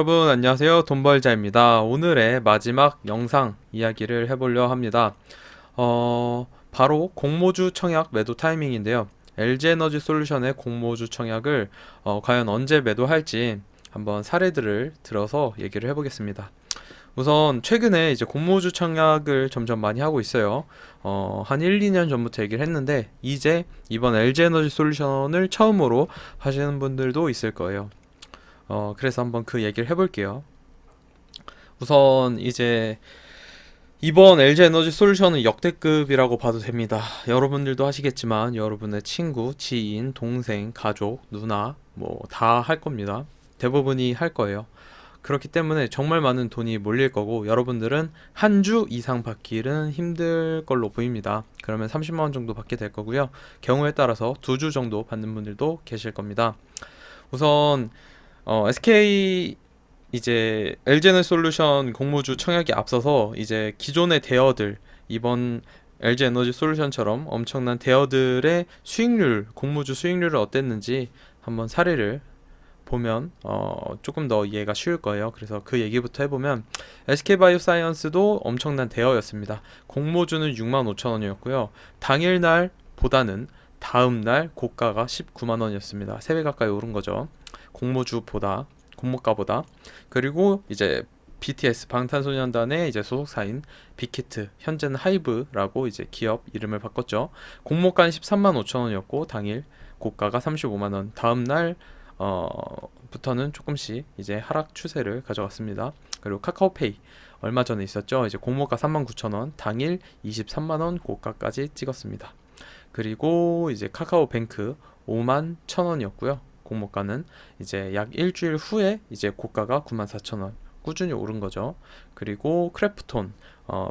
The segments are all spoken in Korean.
여러분 안녕하세요. 돈벌자입니다. 오늘의 마지막 영상 이야기를 해보려 합니다. 바로 공모주 청약 매도 타이밍인데요. LG에너지솔루션의 공모주 청약을 과연 언제 매도할지 한번 사례들을 들어서 얘기를 해보겠습니다. 우선 최근에 이제 공모주 청약을 점점 많이 하고 있어요. 한 1, 2년 전부터 얘기를 했는데 이제 이번 LG에너지솔루션을 처음으로 하시는 분들도 있을 거예요. 그래서 한번 그 얘기를 해볼게요. 우선 이제 이번 LG 에너지 솔루션은 역대급이라고 봐도 됩니다. 여러분들도 하시겠지만 여러분의 친구, 지인, 동생, 가족, 누나 뭐 다 할 겁니다. 대부분이 할 거예요. 그렇기 때문에 정말 많은 돈이 몰릴 거고 여러분들은 한 주 이상 받기는 힘들 걸로 보입니다. 그러면 30만 원 정도 받게 될 거고요. 경우에 따라서 2주 정도 받는 분들도 계실 겁니다. 우선 SK 이제 LG에너지솔루션 공모주 청약에 앞서서 이제 기존의 대여들 이번 LG에너지솔루션처럼 엄청난 대여들의 수익률, 공모주 수익률은 어땠는지 한번 사례를 보면 조금 더 이해가 쉬울 거예요. 그래서 그 얘기부터 해보면 SK바이오사이언스도 엄청난 대여였습니다. 공모주는 65,000원이었고요. 당일날 보다는 다음날 고가가 19만 원이었습니다. 3배 가까이 오른 거죠. 공모주보다 공모가보다. 그리고 이제 BTS 방탄소년단의 이제 소속사인 빅히트, 현재는 하이브라고 이제 기업 이름을 바꿨죠. 공모가는 13만 5천 원이었고 당일 고가가 35만 원. 다음 날 부터는 조금씩 이제 하락 추세를 가져갔습니다. 그리고 카카오페이 얼마 전에 있었죠. 이제 공모가 3만 9천 원, 당일 23만 원 고가까지 찍었습니다. 그리고 이제 카카오뱅크 5만 1천 원이었고요. 공모가는 이제 약 일주일 후에 이제 고가가 94,000원 꾸준히 오른 거죠. 그리고 크래프톤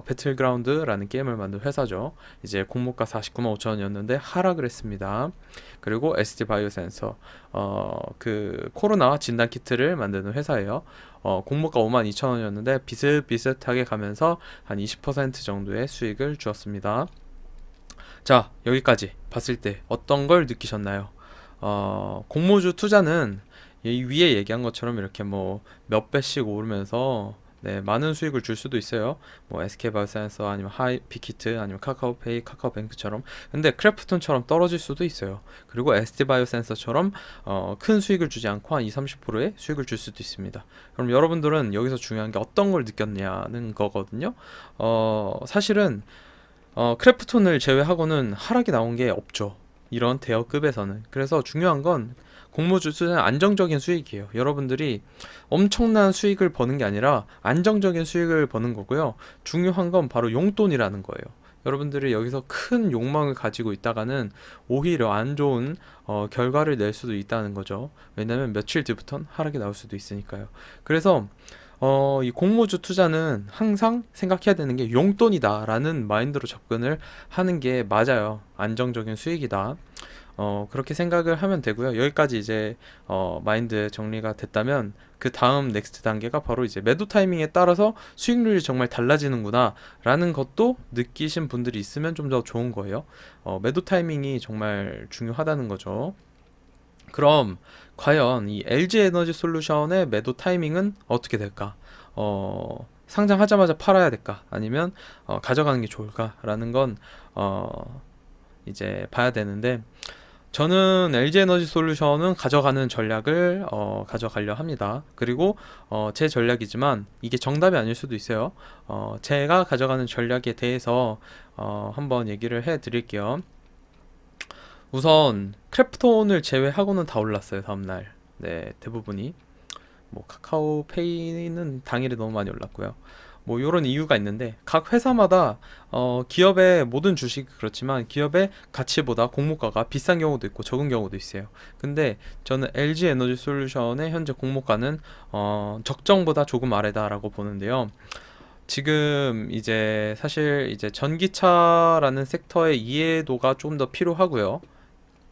배틀그라운드라는 게임을 만든 회사죠. 이제 공모가 49만 5천 원이었는데 하락을 했습니다. 그리고 SD 바이오센서 그 코로나 진단 키트를 만드는 회사예요. 공모가 5만 2천 원이었는데 비슷비슷하게 가면서 한 20% 정도의 수익을 주었습니다. 자, 여기까지 봤을 때 어떤 걸 느끼셨나요? 공모주 투자는 이 위에 얘기한 것처럼 이렇게 뭐 몇 배씩 오르면서 네, 많은 수익을 줄 수도 있어요. 뭐 SK바이오사이언스 아니면 하이피키트 아니면 카카오페이, 카카오뱅크처럼. 근데 크래프톤처럼 떨어질 수도 있어요. 그리고 SD바이오센서처럼 큰 수익을 주지 않고 한 2, 30%의 수익을 줄 수도 있습니다. 그럼 여러분들은 여기서 중요한 게 어떤 걸 느꼈냐는 거거든요. 사실은 크래프톤을 제외하고는 하락이 나온 게 없죠. 이런 대여급에서는. 그래서 중요한 건 공모주 투자는 안정적인 수익이에요. 여러분들이 엄청난 수익을 버는 게 아니라 안정적인 수익을 버는 거고요. 중요한 건 바로 용돈이라는 거예요. 여러분들이 여기서 큰 욕망을 가지고 있다가는 오히려 안 좋은 결과를 낼 수도 있다는 거죠. 왜냐면 며칠 뒤부터는 하락이 나올 수도 있으니까요. 그래서 이 공모주 투자는 항상 생각해야 되는 게 용돈이다라는 마인드로 접근을 하는 게 맞아요. 안정적인 수익이다. 그렇게 생각을 하면 되고요. 여기까지 이제 마인드 정리가 됐다면 그 다음 넥스트 단계가 바로 이제 매도 타이밍에 따라서 수익률이 정말 달라지는구나 라는 것도 느끼신 분들이 있으면 좀 더 좋은 거예요. 매도 타이밍이 정말 중요하다는 거죠. 그럼 과연 이 LG 에너지 솔루션의 매도 타이밍은 어떻게 될까? 상장하자마자 팔아야 될까? 아니면 가져가는 게 좋을까?라는 건 이제 봐야 되는데 저는 LG 에너지 솔루션은 가져가는 전략을 가져가려 합니다. 그리고 제 전략이지만 이게 정답이 아닐 수도 있어요. 제가 가져가는 전략에 대해서 한번 얘기를 해 드릴게요. 우선 크래프톤을 제외하고는 다 올랐어요. 다음날 네, 대부분이 뭐 카카오페이는 당일에 너무 많이 올랐고요. 뭐 이런 이유가 있는데 각 회사마다 기업의 모든 주식 그렇지만 기업의 가치보다 공모가가 비싼 경우도 있고 적은 경우도 있어요. 근데 저는 LG 에너지 솔루션의 현재 공모가는 적정보다 조금 아래다라고 보는데요. 지금 이제 사실 이제 전기차라는 섹터의 이해도가 좀 더 필요하고요.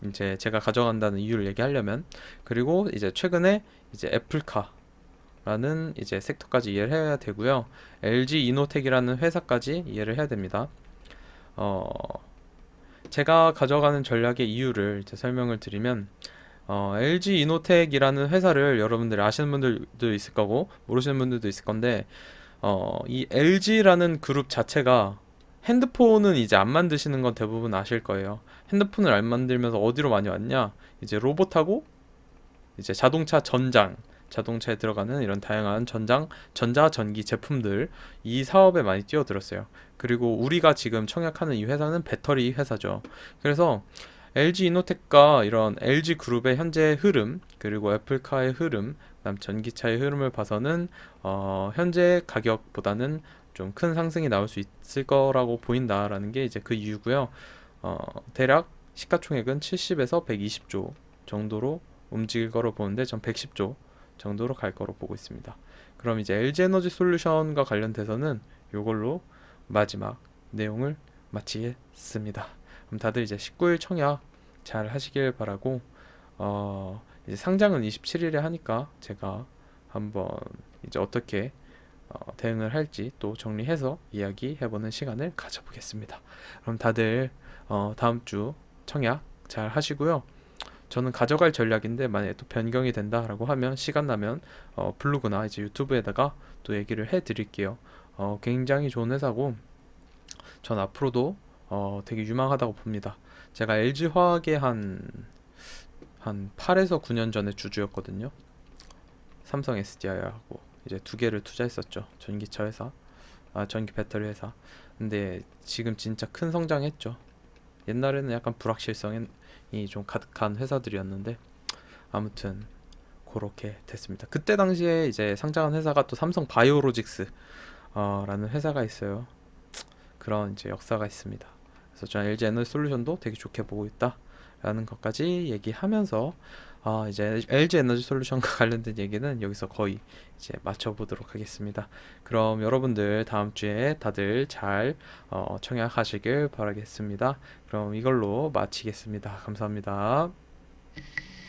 이제 제가 가져간다는 이유를 얘기하려면 그리고 이제 최근에 이제 애플카라는 이제 섹터까지 이해를 해야 되고요. LG 이노텍이라는 회사까지 이해를 해야 됩니다. 어, 제가 가져가는 전략의 이유를 이제 설명을 드리면 LG 이노텍이라는 회사를 여러분들이 아시는 분들도 있을 거고 모르시는 분들도 있을 건데 이 LG라는 그룹 자체가 핸드폰은 이제 안 만드시는 건 대부분 아실 거예요. 핸드폰을 안 만들면서 어디로 많이 왔냐? 이제 로봇하고 이제 자동차 전장, 자동차에 들어가는 이런 다양한 전자전기 제품들 이 사업에 많이 뛰어들었어요. 그리고 우리가 지금 청약하는 이 회사는 배터리 회사죠. 그래서 LG 이노텍과 이런 LG 그룹의 현재 흐름, 그리고 애플카의 흐름, 그다음 전기차의 흐름을 봐서는 현재 가격보다는 좀 큰 상승이 나올 수 있을 거라고 보인다라는 게 이제 그 이유고요. 대략 시가총액은 70에서 120조 정도로 움직일 거로 보는데 전 110조 정도로 갈 거로 보고 있습니다. 그럼 이제 LG 에너지 솔루션과 관련돼서는 이걸로 마지막 내용을 마치겠습니다. 그럼 다들 이제 19일 청약 잘 하시길 바라고 이제 상장은 27일에 하니까 제가 한번 이제 어떻게 대응을 할지 또 정리해서 이야기해보는 시간을 가져보겠습니다. 그럼 다들 다음 주 청약 잘 하시고요. 저는 가져갈 전략인데 만약에 또 변경이 된다라고 하면 시간 나면 블로그나 이제 유튜브에다가 또 얘기를 해드릴게요. 굉장히 좋은 회사고 전 앞으로도 되게 유망하다고 봅니다. 제가 LG화학의 한 8에서 9년 전에 주주였거든요. 삼성 SDI하고 이제 두 개를 투자했었죠. 전기차 회사, 전기 배터리 회사. 근데 지금 진짜 큰 성장했죠. 옛날에는 약간 불확실성이 좀 가득한 회사들이었는데 아무튼 그렇게 됐습니다. 그때 당시에 이제 상장한 회사가 또 삼성 바이오로직스 라는 회사가 있어요. 그런 이제 역사가 있습니다. 그래서 저는 LG 에너지 솔루션도 되게 좋게 보고 있다라는 것까지 얘기하면서 이제 LG 에너지 솔루션과 관련된 얘기는 여기서 거의 이제 마쳐보도록 하겠습니다. 그럼 여러분들 다음 주에 다들 잘 청약하시길 바라겠습니다. 그럼 이걸로 마치겠습니다. 감사합니다.